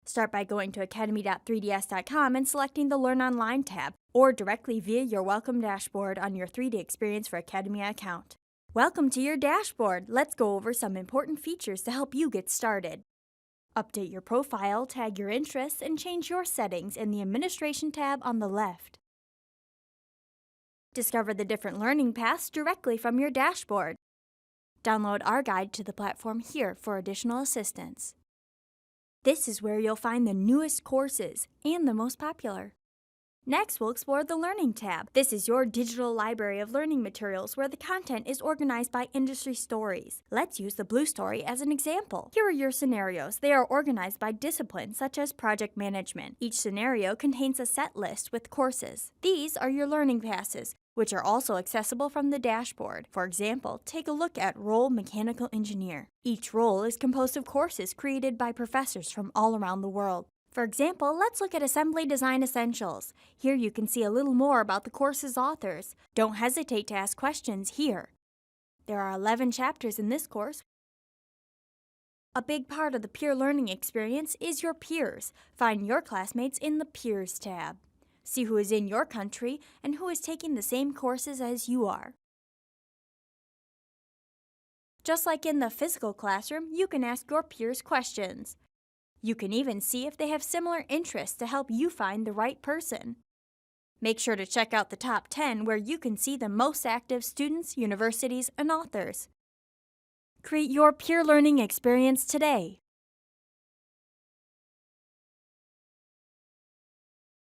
Start by going to academy.3ds.com and selecting the Learn Online tab, or directly via your Welcome dashboard on your 3D Experience for Academia account. Welcome to your dashboard. Let's go over some important features to help you get started. Update your profile, tag your interests, and change your settings in the Administration tab on the left. Discover the different learning paths directly from your dashboard. Download our guide to the platform here for additional assistance. This is where you'll find the newest courses and the most popular. Next, we'll explore the Learning tab. This is your digital library of learning materials where the content is organized by industry stories. Let's use the blue story as an example. Here are your scenarios. They are organized by discipline, such as project management. Each scenario contains a set list with courses. These are your learning passes, which are also accessible from the dashboard. For example, take a look at Role Mechanical Engineer. Each role is composed of courses created by professors from all around the world. For example, let's look at Assembly Design Essentials. Here you can see a little more about the course's authors. Don't hesitate to ask questions here. There are 11 chapters in this course. A big part of the peer learning experience is your peers. Find your classmates in the Peers tab. See who is in your country and who is taking the same courses as you are. Just like in the physical classroom, you can ask your peers questions. You can even see if they have similar interests to help you find the right person. Make sure to check out the top 10 where you can see the most active students, universities, and authors. Create your peer learning experience today.